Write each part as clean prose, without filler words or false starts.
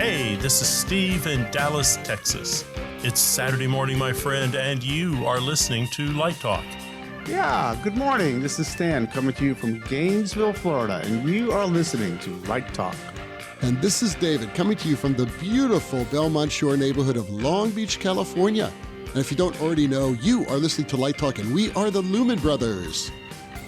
Hey, this is Steve in Dallas, Texas. It's Saturday morning, my friend, and you are listening to Light Talk. Yeah, good morning. This is Stan coming to you from Gainesville, Florida, and you are listening to Light Talk. And this is David coming to you from the beautiful Belmont Shore neighborhood of Long Beach, California. And if you don't already know, you are listening to Light Talk, and we are the Lumen Brothers.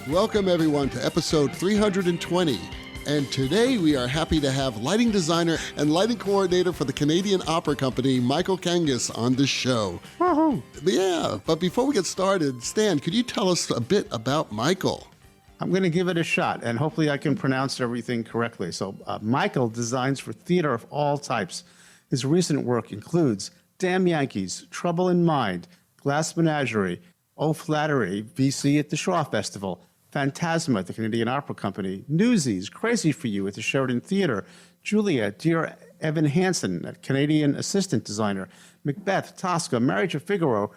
Welcome, everyone, to episode 320. And today we are happy to have lighting designer and lighting coordinator for the Canadian Opera Company, Mikael Kangus, on the show. Woohoo! Yeah, but before we get started, Stan, could you tell us a bit about Mikael? I'm going to give it a shot, and hopefully I can pronounce everything correctly. So, Mikael designs for theater of all types. His recent work includes Damn Yankees, Trouble in Mind, Glass Menagerie, Oh Flattery, VC at the Shaw Festival, Phantasma at the Canadian Opera Company, Newsies, Crazy for You at the Sheridan Theatre, Julia, Dear Evan Hansen, a Canadian assistant designer, Macbeth, Tosca, Marriage of Figaro,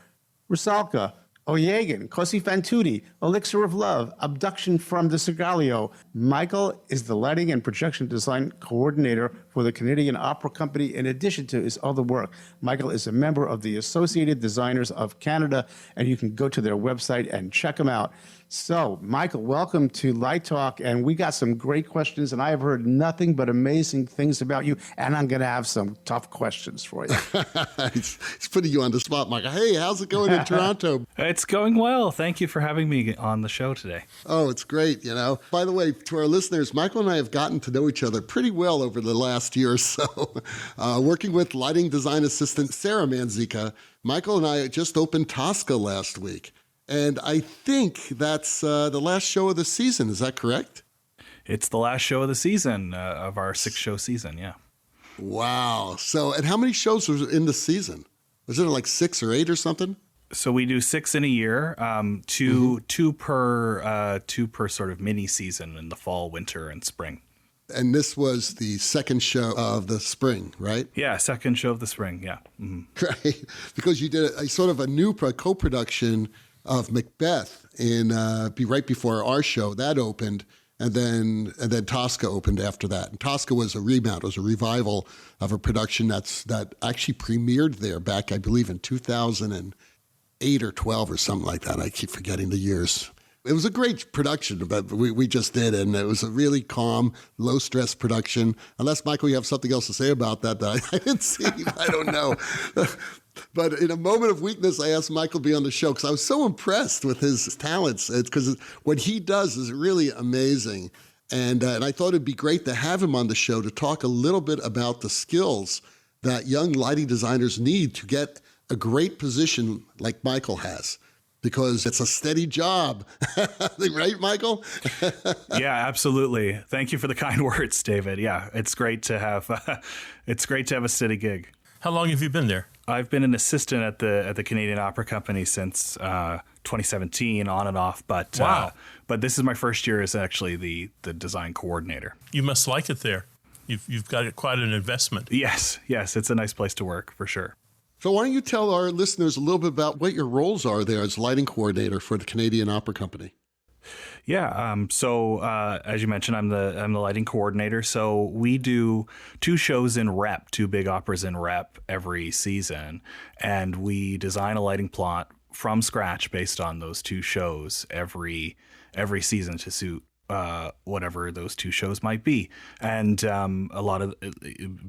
Rusalka, Oyegin, Cosi fan tutte, Elixir of Love, Abduction from the Sigalio. Mikael is the lighting and projection design coordinator for the Canadian Opera Company in addition to his other work. Mikael is a member of the Associated Designers of Canada, and you can go to their website and check them out. So, Mikael, welcome to Light Talk, and we got some great questions, and I have heard nothing but amazing things about you, and I'm going to have some tough questions for you. He's putting you on the spot, Mikael. Hey, how's it going in Toronto? It's going well. Thank you for having me on the show today. Oh, it's great, you know. By the way, to our listeners, Mikael and I have gotten to know each other pretty well over the last year or so. Working with lighting design assistant Sarah Manzika, Mikael and I just opened Tosca last week. And I think that's the last show of the season. Is that correct? It's the last show of the season, of our 6-show season, yeah. Wow. So, and how many shows was in the season? Was it like 6 or 8 or something? So we do 6 in a year, two per sort of mini season in the fall, winter, and spring. And this was the second show of the spring, right? Yeah, second show of the spring, yeah. Mm-hmm. Right, because you did a sort of a new co-production of Macbeth in right before our show that opened, and then Tosca opened after that. And Tosca was a remount, it was a revival of a production that actually premiered there back, I believe, in 2008 or 12 or something like that. I keep forgetting the years. It was a great production, but we just did, and it was a really calm, low-stress production. Unless, Mikael, you have something else to say about that I didn't see. I don't know. But in a moment of weakness, I asked Mikael to be on the show because I was so impressed with his talents. Because what he does is really amazing. And I thought it'd be great to have him on the show to talk a little bit about the skills that young lighting designers need to get a great position like Mikael has. Because it's a steady job, right, Mikael? Yeah, absolutely. Thank you for the kind words, David. Yeah, it's great to have a steady gig. How long have you been there? I've been an assistant at the Canadian Opera Company since 2017, on and off. But wow. But this is my first year as actually the design coordinator. You must like it there. You've got quite an investment. Yes, it's a nice place to work for sure. So why don't you tell our listeners a little bit about what your roles are there as lighting coordinator for the Canadian Opera Company? Yeah. So as you mentioned, I'm the lighting coordinator. So we do 2 shows in rep, 2 big operas in rep every season, and we design a lighting plot from scratch based on those 2 shows every season to suit whatever those 2 shows might be. And a lot of,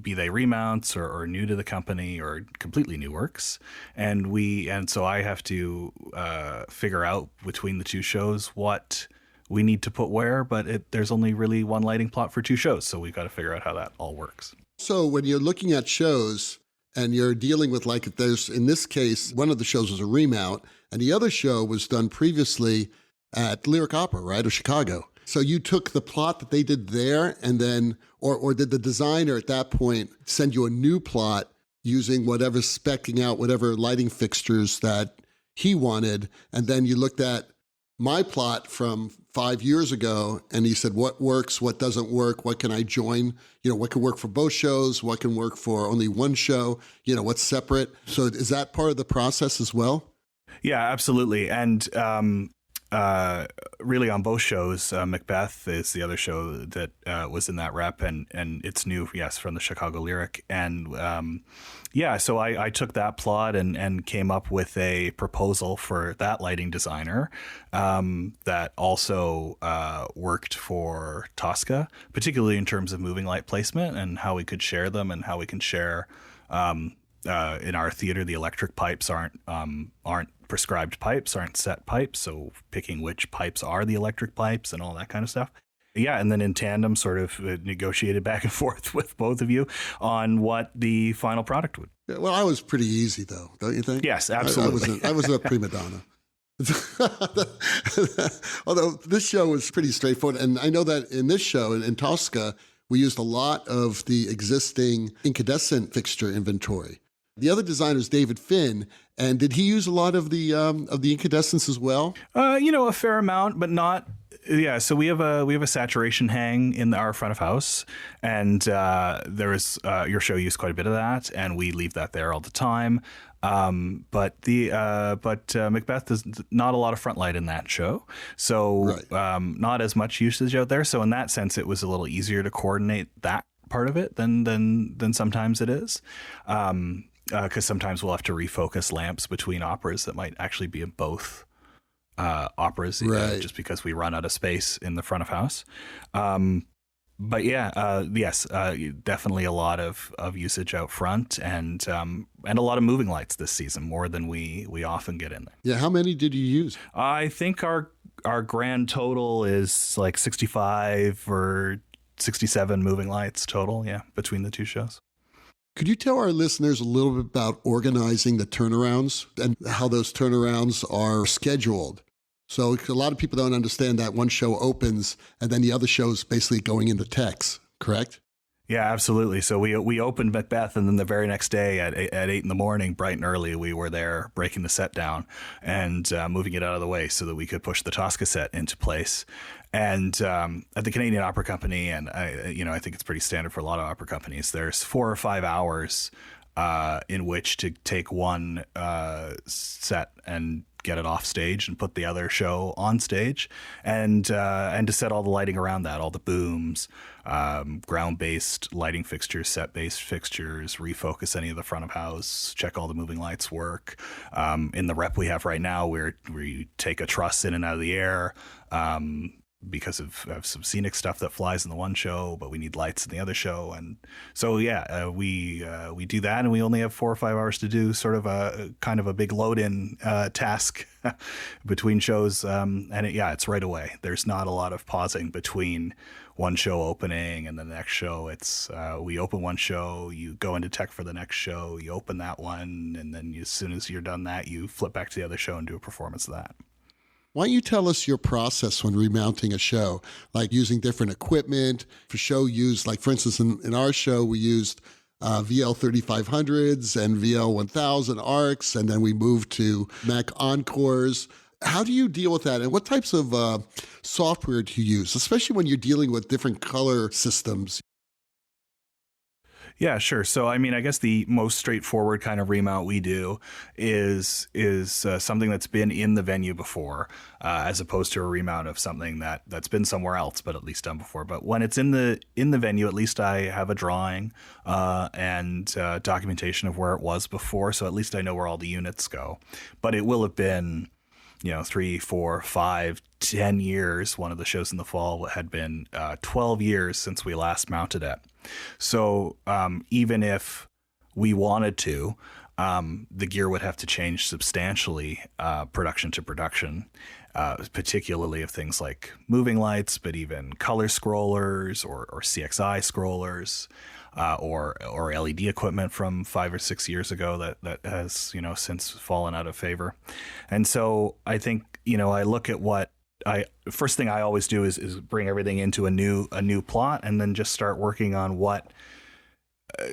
be they remounts or new to the company or completely new works. And so I have to figure out between the 2 shows what we need to put where, but there's only really one lighting plot for 2 shows. So we've got to figure out how that all works. So when you're looking at shows and you're dealing with, like, there's, in this case, one of the shows was a remount and the other show was done previously at Lyric Opera, right, or Chicago. So you took the plot that they did there and then, or did the designer at that point send you a new plot using whatever, speccing out whatever lighting fixtures that he wanted, and then you looked at my plot from 5 years ago and he said, what works, what doesn't work, what can I join, what can work for both shows, what can work for only one show, what's separate. So is that part of the process as well? Yeah, absolutely. And really on both shows. Macbeth is the other show that was in that rep, and it's new, yes, from the Chicago Lyric. And so I took that plot and came up with a proposal for that lighting designer that also worked for Tosca, particularly in terms of moving light placement and how we could share them and how we can share. In our theater, the electric pipes aren't prescribed pipes, aren't set pipes. So picking which pipes are the electric pipes and all that kind of stuff. Yeah, and then in tandem, sort of negotiated back and forth with both of you on what the final product would. Yeah, well, I was pretty easy, though, don't you think? Yes, absolutely. I was a prima donna. Although this show was pretty straightforward. And I know that in this show, in Tosca, we used a lot of the existing incandescent fixture inventory. The other designer is David Finn, and did he use a lot of the incandescents as well? A fair amount, but not. Yeah, so we have a saturation hang in our front of house, and there is your show used quite a bit of that, and we leave that there all the time. But Macbeth, there's not a lot of front light in that show, so right. Not as much usage out there. So in that sense, it was a little easier to coordinate that part of it than sometimes it is. Because sometimes we'll have to refocus lamps between operas that might actually be in both operas, right. Just because we run out of space in the front of house. But yeah, yes, definitely a lot of usage out front and a lot of moving lights this season, more than we often get in there. Yeah, how many did you use? I think our grand total is like 65 or 67 moving lights total, yeah, between the two shows. Could you tell our listeners a little bit about organizing the turnarounds and how those turnarounds are scheduled? So a lot of people don't understand that one show opens and then the other show's basically going into techs, correct? Yeah, absolutely. So we opened Macbeth, and then the very next day at 8 in the morning, bright and early, we were there breaking the set down and moving it out of the way so that we could push the Tosca set into place. And at the Canadian Opera Company, and I think it's pretty standard for a lot of opera companies, there's 4 or 5 hours in which to take one set and get it off stage and put the other show on stage, and to set all the lighting around that, all the booms, ground-based lighting fixtures, set-based fixtures, refocus any of the front of house, check all the moving lights work. In the rep we have right now, we take a truss in and out of the air, because of some scenic stuff that flies in the one show, but we need lights in the other show. And so, we do that, and we only have 4 or 5 hours to do sort of a kind of a big load-in task between shows. It's right away. There's not a lot of pausing between one show opening and the next show. It's we open one show, you go into tech for the next show, you open that one, and then as soon as you're done that, you flip back to the other show and do a performance of that. Why don't you tell us your process when remounting a show, like using different equipment for show use? Like, for instance, in our show, we used VL 3500s and VL 1000 arcs, and then we moved to Mac Encores. How do you deal with that? And what types of software do you use, especially when you're dealing with different color systems? Yeah, sure. So, I mean, I guess the most straightforward kind of remount we do is something that's been in the venue before, as opposed to a remount of something that's been somewhere else, but at least done before. But when it's in the venue, at least I have a drawing and documentation of where it was before, so at least I know where all the units go. But it will have been 3, 4, 5, 10 years. One of the shows in the fall had been 12 years since we last mounted it. So even if we wanted to, the gear would have to change substantially production to production, particularly of things like moving lights, but even color scrollers or CXI scrollers. Or LED equipment from 5 or 6 years ago that has since fallen out of favor. And so I think I look at what first thing I always do is bring everything into a new plot, and then just start working on what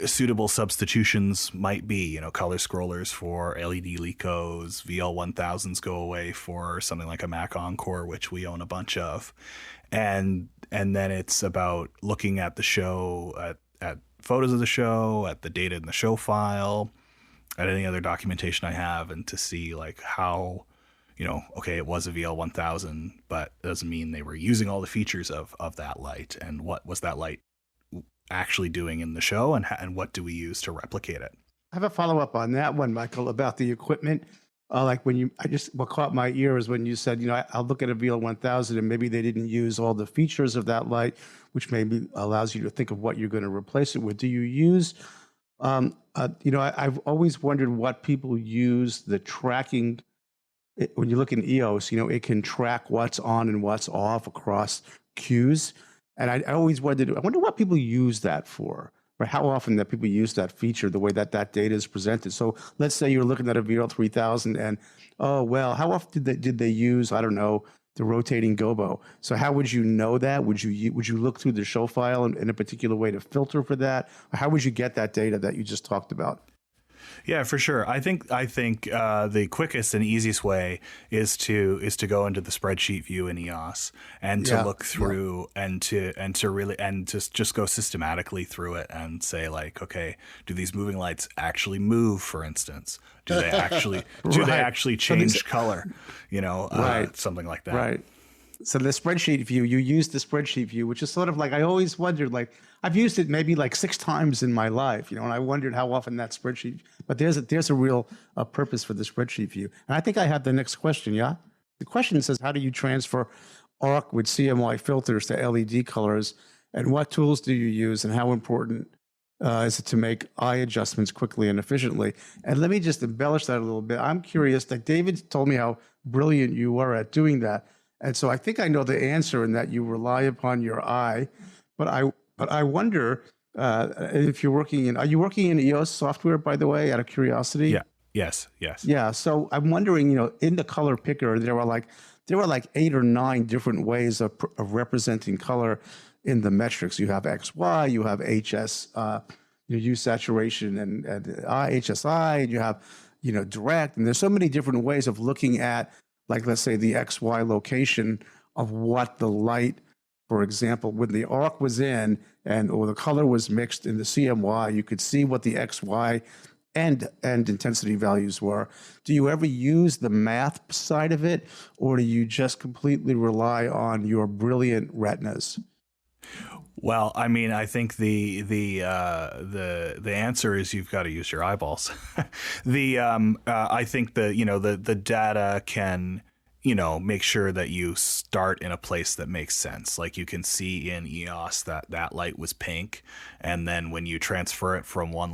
suitable substitutions might be. Color scrollers for LED Lecos, VL 1000s go away for something like a Mac Encore, which we own a bunch of, and then it's about looking at the show, at photos of the show, at the data in the show file, at any other documentation I have, and to see like how okay, it was a VL1000, but it doesn't mean they were using all the features of that light. And what was that light actually doing in the show, and what do we use to replicate it? I have a follow-up on that one, Michael, about the equipment. Like what caught my ear is when you said, I'll look at a VL1000 and maybe they didn't use all the features of that light, which maybe allows you to think of what you're going to replace it with. Do you use, I've always wondered what people use the tracking. When you look in EOS, it can track what's on and what's off across cues. And I always wondered, I wonder what people use that for. Right, how often that people use that feature, the way that data is presented. So let's say you're looking at a VL3000 and, how often did they use, I don't know, the rotating gobo? So how would you know that? Would you look through the show file in a particular way to filter for that? Or how would you get that data that you just talked about? Yeah, for sure. I think the quickest and easiest way is to go into the spreadsheet view in EOS and to look through and to really just go systematically through it and say, like, okay, do these moving lights actually move, for instance? Do they actually they actually change color? Something like that. Right. So the spreadsheet view, you use the spreadsheet view, which is sort of like, I always wondered, like, I've used it maybe like 6 times in my life, and I wondered how often that spreadsheet, but there's a real purpose for the spreadsheet view. And I think I have the next question, yeah? The question says, how do you transfer ARC with CMY filters to LED colors, and what tools do you use, and how important is it to make eye adjustments quickly and efficiently? And let me just embellish that a little bit. I'm curious that David told me how brilliant you are at doing that. And so I think I know the answer in that you rely upon your eye, but I wonder if are you working in EOS software, by the way, out of curiosity? Yeah. Yes. Yeah. So I'm wondering, in the color picker, there were like 8 or 9 different ways of representing color in the metrics. You have XY, you have HS, hue saturation and HSI, and you have, direct, and there's so many different ways of looking at, like, let's say the XY location of what the light, for example, when the arc was in or the color was mixed in the CMY, you could see what the XY and intensity values were. Do you ever use the math side of it, or do you just completely rely on your brilliant retinas? Well, I mean, I think the answer is you've got to use your eyeballs. I think the data can, make sure that you start in a place that makes sense. Like, you can see in EOS that light was pink, and then when you transfer it from one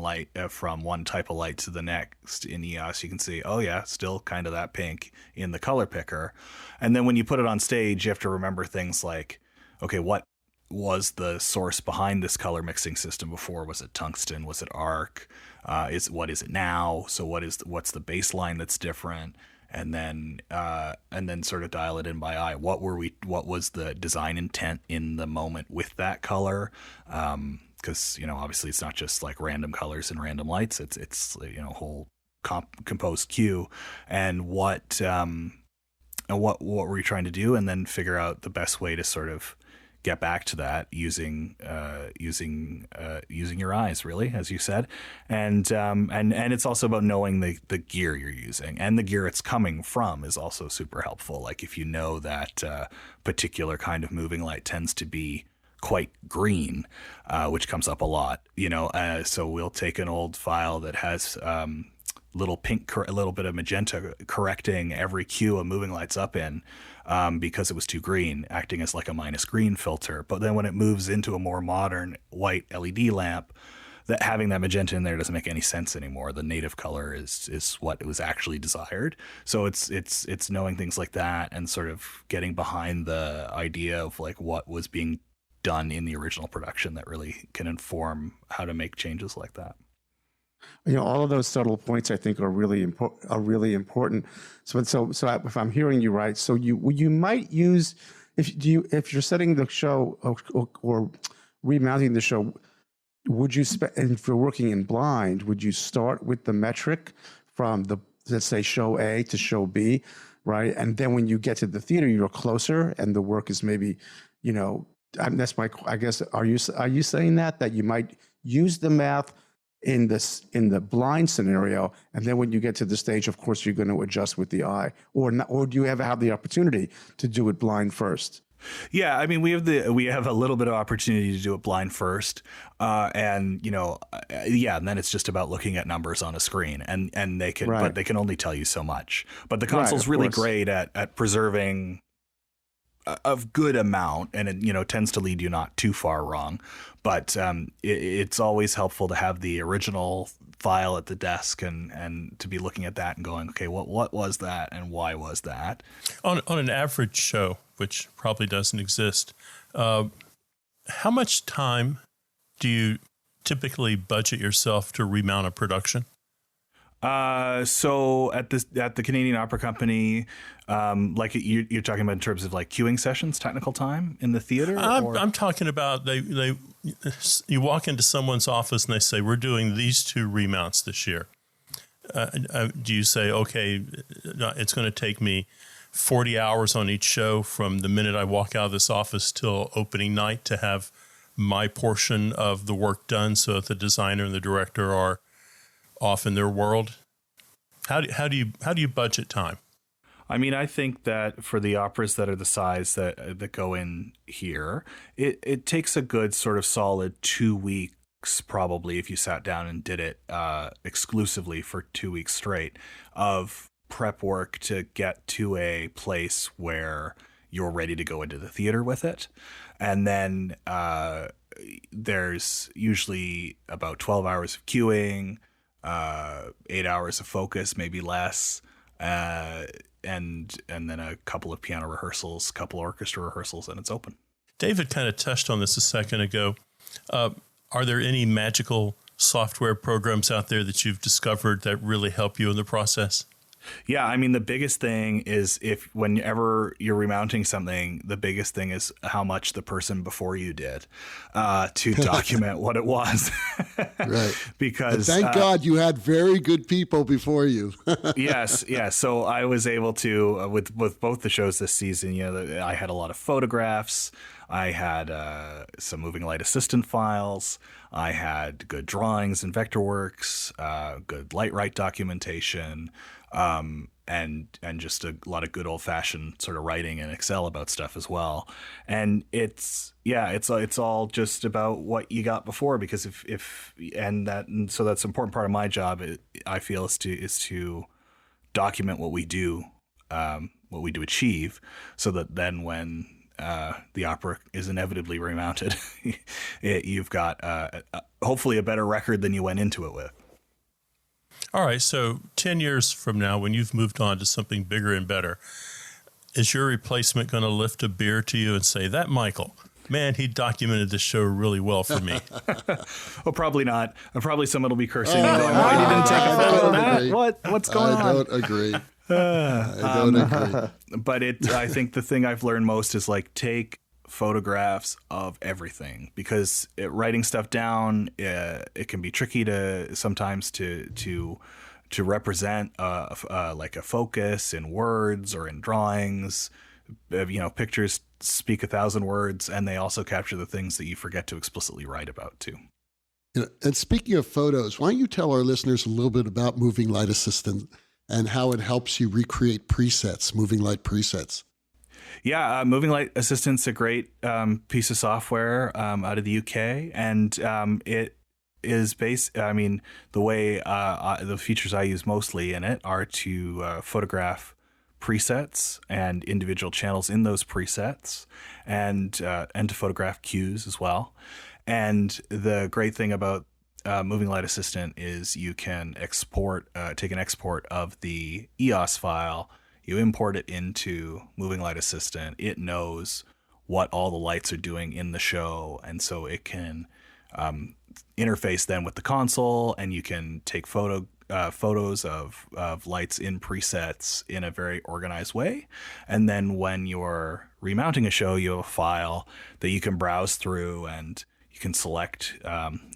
type of light to the next in EOS, you can see, oh yeah, still kind of that pink in the color picker. And then when you put it on stage, you have to remember things like, okay, what was the source behind this color mixing system before? Was it tungsten? Was it arc? What is it now? So what's the baseline that's different? And then sort of dial it in by eye. What was the design intent in the moment with that color? Because obviously it's not just like random colors and random lights. It's whole composed cue. And what were you trying to do? And then figure out the best way to sort of get back to that using your eyes, really, as you said, and it's also about knowing the gear you're using, and the gear it's coming from is also super helpful. Like, if you know that particular kind of moving light tends to be quite green, which comes up a lot, so we'll take an old file that has little pink, a little bit of magenta correcting every cue a moving light's up in, because it was too green, acting as like a minus green filter. But then when it moves into a more modern white LED lamp, that having that magenta in there doesn't make any sense anymore. The native color is what was actually desired. So it's knowing things like that and sort of getting behind the idea of like what was being done in the original production that really can inform how to make changes like that. All of those subtle points I think are really important. So if I'm hearing you right, so you might use, if you're setting the show or remounting the show, would you and if you're working in blind, would you start with the metric from let's say show A to show B, right? And then when you get to the theater, you're closer and the work is maybe, that's I guess, are you saying that you might use the math in the blind scenario, and then when you get to the stage, of course, you're going to adjust with the eye, or not, or do you ever have the opportunity to do it blind first? Yeah, I mean, we have a little bit of opportunity to do it blind first, and and then it's just about looking at numbers on a screen, and they can, Right. but they can only tell you so much. But the console's really course. great at preserving a good amount, and it tends to lead you not too far wrong. But it's always helpful to have the original file at the desk and to be looking at that and going, okay, what was that and why was that? On an average show, which probably doesn't exist, how much time do you typically budget yourself to remount a production? So at the Canadian Opera Company, like you're talking about in terms of like queuing sessions, technical time in the theater? I'm talking about you walk into someone's office and they say, we're doing these 2 remounts this year. Do you say, okay, it's going to take me 40 hours on each show from the minute I walk out of this office till opening night to have my portion of the work done so that the designer and the director are off in their world? How do you budget time? I mean, I think that for the operas that are the size that go in here, it takes a good sort of solid 2 weeks, probably, if you sat down and did it exclusively for 2 weeks straight of prep work to get to a place where you're ready to go into the theater with it. And then there's usually about 12 hours of queuing, 8 hours of focus, maybe less, and then a couple of piano rehearsals, couple orchestra rehearsals, and it's open. David kind of touched on this a second ago. Are there any magical software programs out there that you've discovered that really help you in the process? Yeah, I mean, the biggest thing is whenever you're remounting something, the biggest thing is how much the person before you did to document what it was. Right. Because and thank God you had very good people before you. Yes. So I was able to, with both the shows this season, I had a lot of photographs. I had some moving light assistant files. I had good drawings and Vectorworks, good light right documentation, and just a lot of good old fashioned sort of writing in Excel about stuff as well. And it's all just about what you got before, because so that's an important part of my job. I feel is to document what we do achieve, so that then when the opera is inevitably remounted, you've got hopefully a better record than you went into it with. All right, so 10 years from now, when you've moved on to something bigger and better, is your replacement going to lift a beer to you and say, that Michael, man, he documented this show really well for me? Well, probably not. Probably someone will be cursing me going, why you didn't take a photo of that? What's going on? I don't agree. I don't agree. But I think the thing I've learned most is like take photographs of everything, because writing stuff down, it can be tricky to sometimes to represent like a focus in words or in drawings. Pictures speak 1,000 words, and they also capture the things that you forget to explicitly write about too. And speaking of photos, why don't you tell our listeners a little bit about Moving Light Assistant and how it helps you recreate presets, moving light presets? Yeah, Moving Light Assistant's a great piece of software out of the UK, and it is based. I mean, the way the features I use mostly in it are to photograph presets and individual channels in those presets, and to photograph cues as well. And the great thing about Moving Light Assistant is you can take an export of the EOS file. You import it into Moving Light Assistant. It knows what all the lights are doing in the show, and so it can interface then with the console, and you can take photos of lights in presets in a very organized way. And then when you're remounting a show, you have a file that you can browse through, and you can select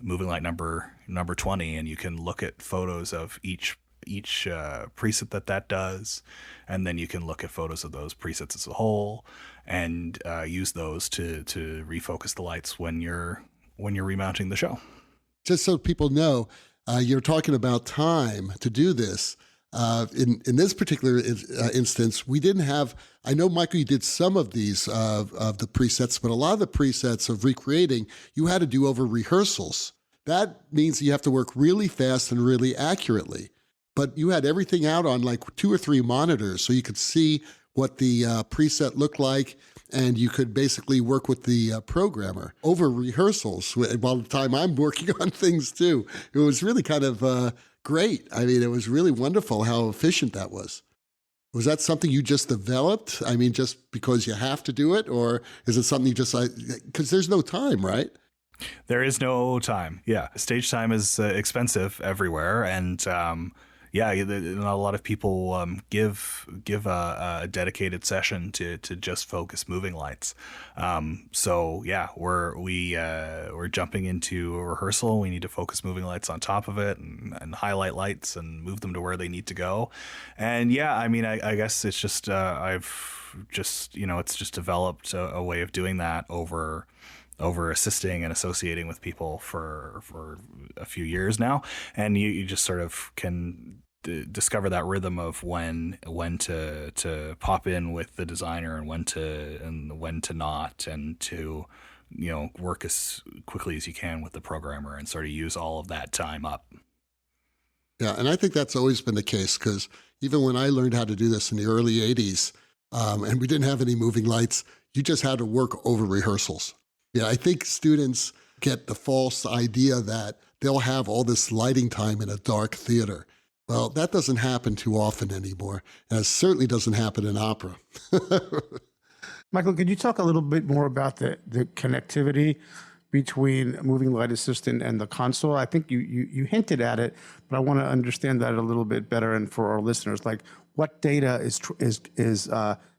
moving light number 20, and you can look at photos of each preset that does, and then you can look at photos of those presets as a whole, and use those to refocus the lights when you're remounting the show. Just so people know, You're talking about time to do this. In this particular instance, we didn't have. I know, Michael, you did some of these of the presets, but a lot of the presets of recreating you had to do over rehearsals. That means you have to work really fast and really accurately. But you had everything out on like 2 or 3 monitors, so you could see what the preset looked like, and you could basically work with the programmer over rehearsals while the time I'm working on things too. It was really kind of great. I mean, it was really wonderful how efficient that was. Was that something you just developed? I mean, just because you have to do it, or is it something you just because there's no time, right? There is no time. Yeah. Stage time is expensive everywhere. And not a lot of people give a dedicated session to just focus moving lights. So yeah, we're jumping into a rehearsal. We need to focus moving lights on top of it and highlight lights and move them to where they need to go. And yeah, I mean, I guess it's just it's just developed a way of doing that over assisting and associating with people for a few years now, and you just sort of can discover that rhythm of when to pop in with the designer and when to not, and to work as quickly as you can with the programmer and sort of use all of that time up. Yeah, and I think that's always been the case, because even when I learned how to do this in the early 80s, and we didn't have any moving lights, you just had to work over rehearsals. Yeah, I think students get the false idea that they'll have all this lighting time in a dark theater. Well, that doesn't happen too often anymore, and it certainly doesn't happen in opera. Michael, could you talk a little bit more about the connectivity between Moving Light Assistant and the console? I think you hinted at it, but I want to understand that a little bit better, and for our listeners, like what data is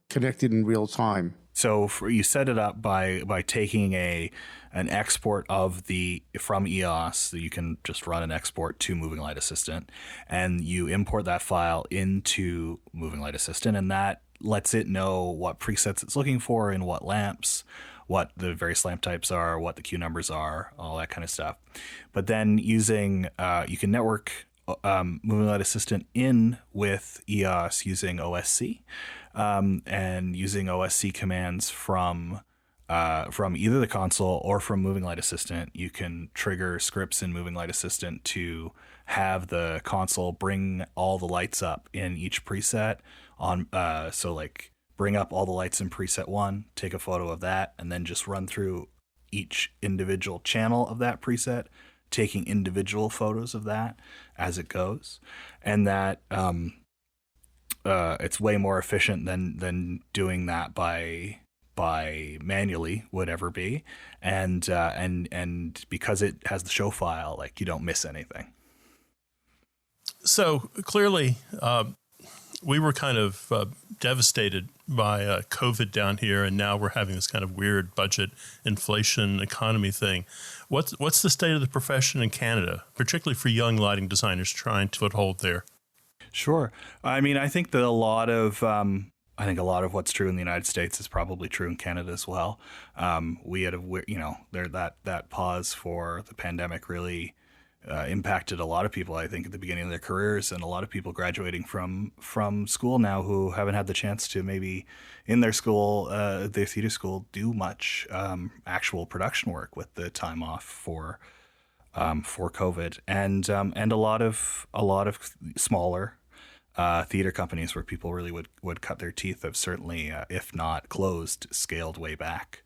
connected in real time? So you set it up by taking an export from EOS, so you can just run an export to Moving Light Assistant, and you import that file into Moving Light Assistant, and that lets it know what presets it's looking for in what lamps, what the various lamp types are, what the queue numbers are, all that kind of stuff. But then you can network Moving Light Assistant in with EOS using OSC. And using OSC commands from either the console or from Moving Light Assistant, you can trigger scripts in Moving Light Assistant to have the console bring all the lights up in each preset. So like bring up all the lights in preset 1, take a photo of that, and then just run through each individual channel of that preset, taking individual photos of that as it goes, and that. It's way more efficient than doing that by manually would ever be, and because it has the show file, like you don't miss anything. So clearly, we were kind of devastated by COVID down here, and now we're having this kind of weird budget inflation economy thing. What's the state of the profession in Canada, particularly for young lighting designers trying to foothold there? Sure. I mean, I think that a lot of what's true in the United States is probably true in Canada as well. We had that pause for the pandemic really impacted a lot of people, I think, at the beginning of their careers, and a lot of people graduating from school now who haven't had the chance to maybe in their school, their theater school, do much actual production work with the time off for COVID, and a lot of smaller theater companies where people really would cut their teeth have certainly, if not closed, scaled way back.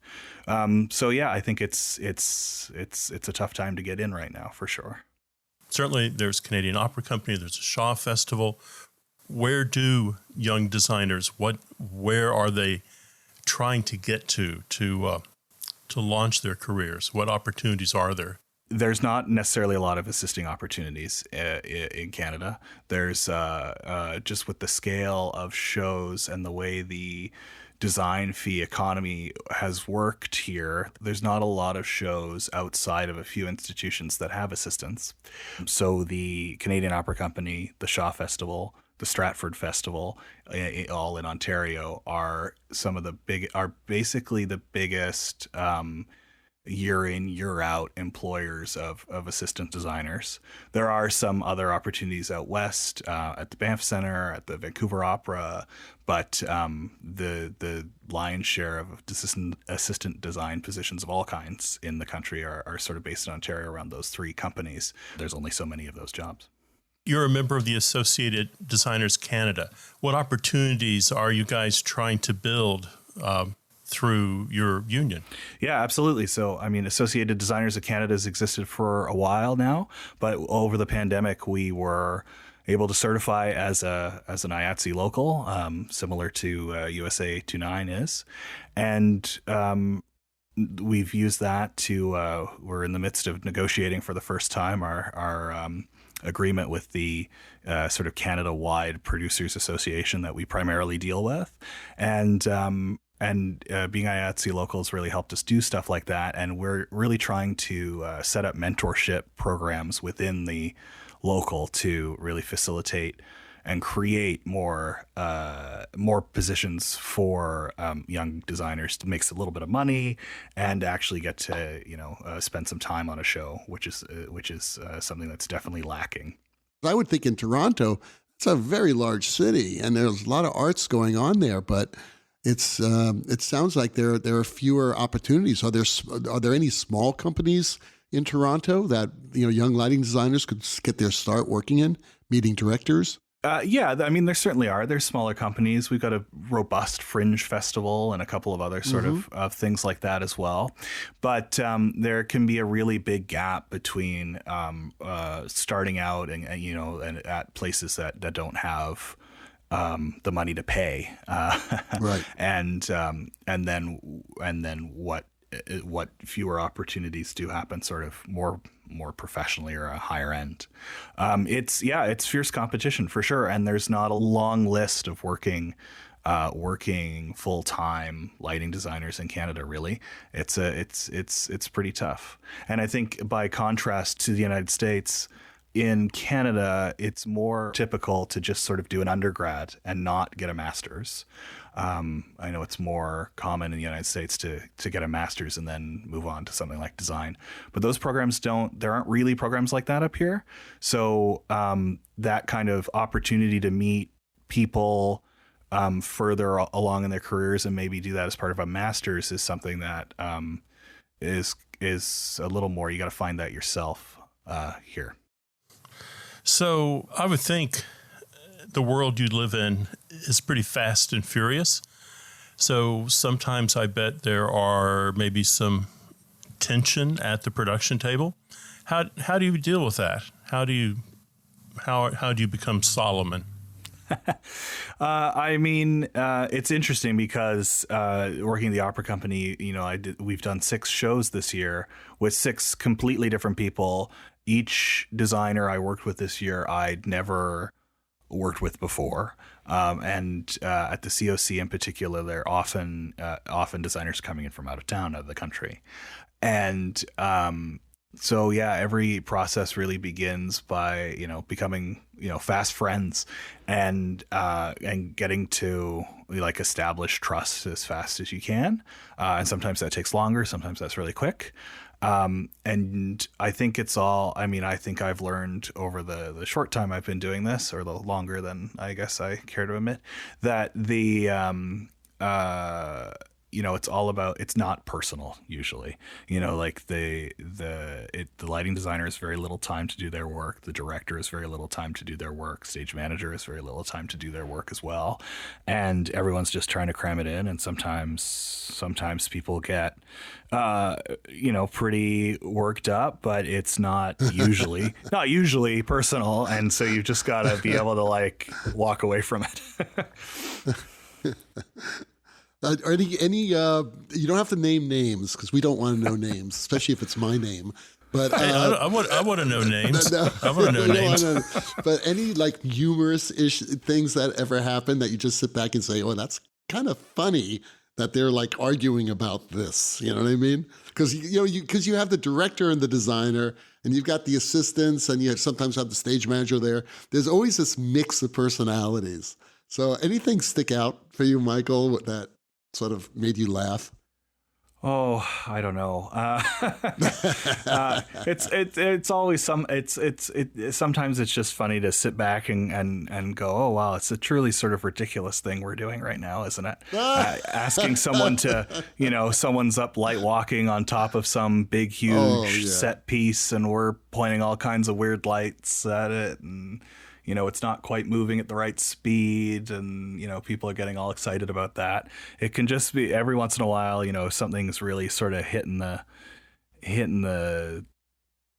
So yeah, I think it's a tough time to get in right now for sure. Certainly, there's Canadian Opera Company. There's a Shaw Festival. Where do young designers? Where are they trying to get to launch their careers? What opportunities are there? There's not necessarily a lot of assisting opportunities in Canada. There's just with the scale of shows and the way the design fee economy has worked here, there's not a lot of shows outside of a few institutions that have assistants. So the Canadian Opera Company, the Shaw Festival, the Stratford Festival, all in Ontario, are basically the biggest year in, year out employers of assistant designers. There are some other opportunities out west, at the Banff Center, at the Vancouver Opera, but the lion's share of assistant design positions of all kinds in the country are sort of based in Ontario around those three companies. There's only so many of those jobs. You're a member of the Associated Designers Canada. What opportunities are you guys trying to build through your union? Yeah, absolutely. So, I mean, Associated Designers of Canada has existed for a while now, but over the pandemic, we were able to certify as an IATSE local, similar to USA 29 is. And we've used that to, we're in the midst of negotiating for the first time our agreement with the sort of Canada-wide Producers Association that we primarily deal with. And being IATSE local has really helped us do stuff like that. And we're really trying to set up mentorship programs within the local to really facilitate and create more positions for young designers to make a little bit of money and actually get to spend some time on a show, which is something that's definitely lacking. I would think in Toronto, it's a very large city, and there's a lot of arts going on there, but it sounds like there are fewer opportunities. Are there any small companies in Toronto that young lighting designers could get their start working in, meeting directors? Yeah, I mean, there certainly are. There's smaller companies. We've got a robust Fringe Festival and a couple of other sort of things like that as well. But there can be a really big gap between starting out and at places that don't have the money to pay, right? And then what fewer opportunities do happen, sort of more professionally or a higher end. It's fierce competition for sure, and there's not a long list of working full-time lighting designers in Canada. Really, it's pretty tough. And I think by contrast to the United States, in Canada, it's more typical to just sort of do an undergrad and not get a master's. I know it's more common in the United States to get a master's and then move on to something like design. But those programs there aren't really programs like that up here. So that kind of opportunity to meet people further along in their careers and maybe do that as part of a master's is something that is a little more, you got to find that yourself here. So I would think the world you live in is pretty fast and furious. So sometimes I bet there are maybe some tension at the production table. How do you deal with that? How do you become Solomon? I mean, it's interesting because working in the opera company, we've done 6 shows this year with 6 completely different people. Each designer I worked with this year, I'd never worked with before. And at the COC in particular, there are often designers coming in from out of the country. And so, yeah, every process really begins by, becoming, fast friends and getting to establish trust as fast as you can. And sometimes that takes longer. Sometimes that's really quick. And I think I think I've learned over the short time I've been doing this, or the longer than I guess I care to admit, that it's all about, it's not personal usually, the lighting designer has very little time to do their work. The director has very little time to do their work. Stage manager has very little time to do their work as well. And everyone's just trying to cram it in. And sometimes people get, pretty worked up, but it's not usually personal. And so you've just got to be able to walk away from it. Any you don't have to name names because we don't want to know names, especially if it's my name. But I want to know names. No, I want to know names. But any humorous-ish things that ever happen that you just sit back and say, "Oh, that's kind of funny that they're arguing about this." You know what I mean? Because you have the director and the designer, and you've got the assistants, and you sometimes have the stage manager there. There's always this mix of personalities. So anything stick out for you, Michael, that sort of made you laugh? Oh, I don't know. It's always sometimes it's just funny to sit back and go, oh wow, it's a truly sort of ridiculous thing we're doing right now, isn't it? Asking someone to, someone's up light walking on top of some big huge set piece, and we're pointing all kinds of weird lights at it, and it's not quite moving at the right speed, and, people are getting all excited about that. It can just be every once in a while, something's really sort of hitting the,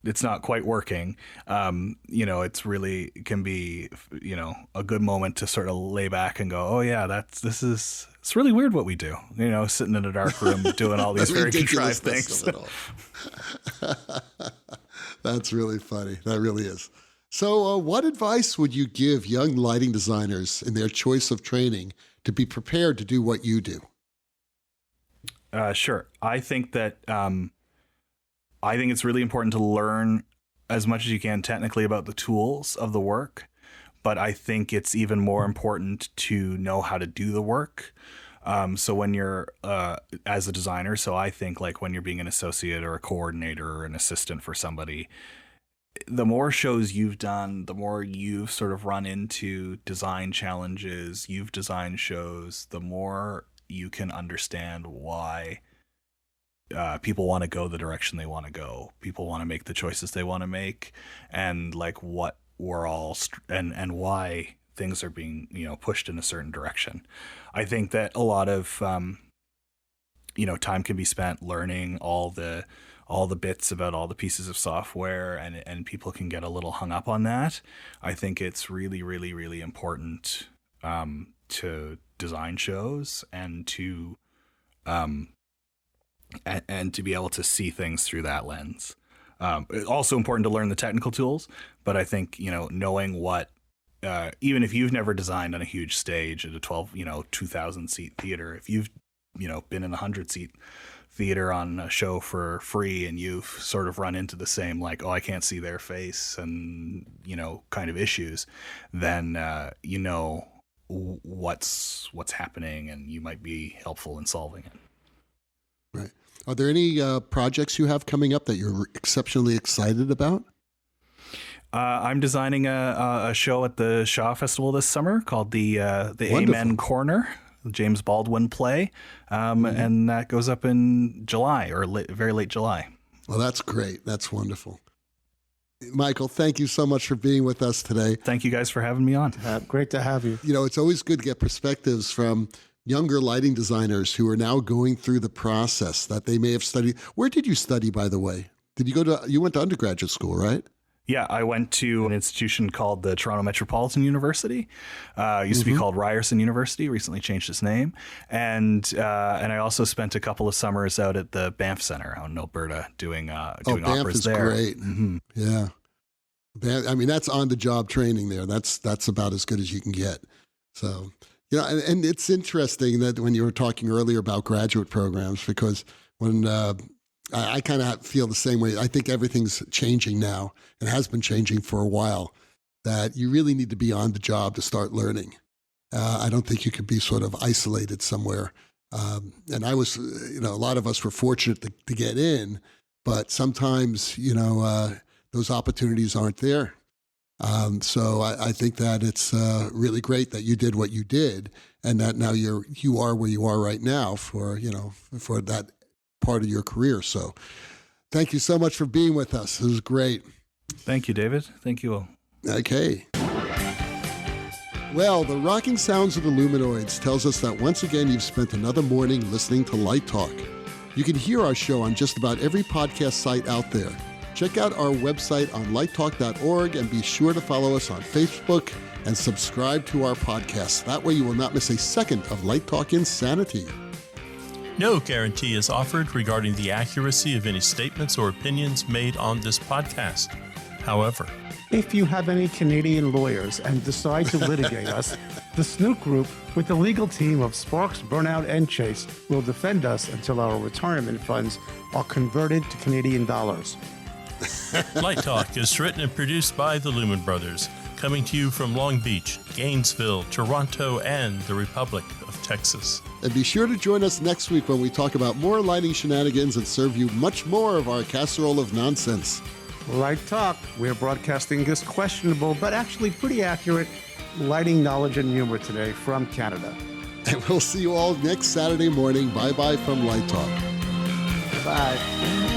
it's not quite working. It's really, it can be, a good moment to sort of lay back and go, oh yeah, it's really weird what we do, sitting in a dark room doing all these very contrived things. That's really funny. That really is. So what advice would you give young lighting designers in their choice of training to be prepared to do what you do? Sure. I think that it's really important to learn as much as you can technically about the tools of the work, but I think it's even more important to know how to do the work. So when you're as a designer, so I think like when you're being an associate or a coordinator or an assistant for somebody, the more shows you've done, the more you've sort of run into design challenges, you've designed shows, the more you can understand why people want to go the direction they want to go. People want to make the choices they want to make, and like what we're all and why things are being pushed in a certain direction. I think that a lot of time can be spent learning all the bits about all the pieces of software, and people can get a little hung up on that. I think it's really, really, really important to design shows and to be able to see things through that lens. It's also important to learn the technical tools, but I think knowing what even if you've never designed on a huge stage at a 2,000 seat theater, if you've been in a 100-seat theater on a show for free, and you've sort of run into the same, like, oh, I can't see their face, and kind of issues, then what's happening, and you might be helpful in solving it. Right. Are there any projects you have coming up that you're exceptionally excited about? I'm designing a show at the Shaw Festival this summer called the Wonderful. Amen Corner, the James Baldwin play, and that goes up in July or very late July. Well, that's great. That's wonderful. Michael, thank you so much for being with us today. Thank you guys for having me on. Great to have you. It's always good to get perspectives from younger lighting designers who are now going through the process that they may have studied. Where did you study, by the way? You went to undergraduate school, right? Yeah, I went to an institution called the Toronto Metropolitan University. Used to be called Ryerson University, recently changed its name. And I also spent a couple of summers out at the Banff Center out in Alberta doing Banff operas is there. Great. Mm-hmm. Yeah. I mean, that's on-the-job training there. That's about as good as you can get. So, and it's interesting that when you were talking earlier about graduate programs, because when I kind of feel the same way. I think everything's changing now and has been changing for a while, that you really need to be on the job to start learning. I don't think you could be sort of isolated somewhere. And I was, a lot of us were fortunate to get in, but sometimes, those opportunities aren't there. So I think that it's really great that you did what you did, and that now you are where you are right now for that part of your career. So thank you so much for being with us. It was great. Thank you, David. Thank you all. Okay. Well, the rocking sounds of the Luminoids tells us that once again you've spent another morning listening to Light Talk. You can hear our show on just about every podcast site out there. Check out our website on lighttalk.org and be sure to follow us on Facebook and subscribe to our podcast. That way you will not miss a second of Light Talk insanity. No guarantee is offered regarding the accuracy of any statements or opinions made on this podcast. However, if you have any Canadian lawyers and decide to litigate us, the Snook Group, with the legal team of Sparks, Burnout, and Chase, will defend us until our retirement funds are converted to Canadian dollars. Light Talk is written and produced by the Lumen Brothers, coming to you from Long Beach, Gainesville, Toronto, and the Republic of Texas. And be sure to join us next week when we talk about more lighting shenanigans and serve you much more of our casserole of nonsense. Light Talk. We're broadcasting this questionable, but actually pretty accurate lighting knowledge and humor today from Canada. And we'll see you all next Saturday morning. Bye-bye from Light Talk. Bye.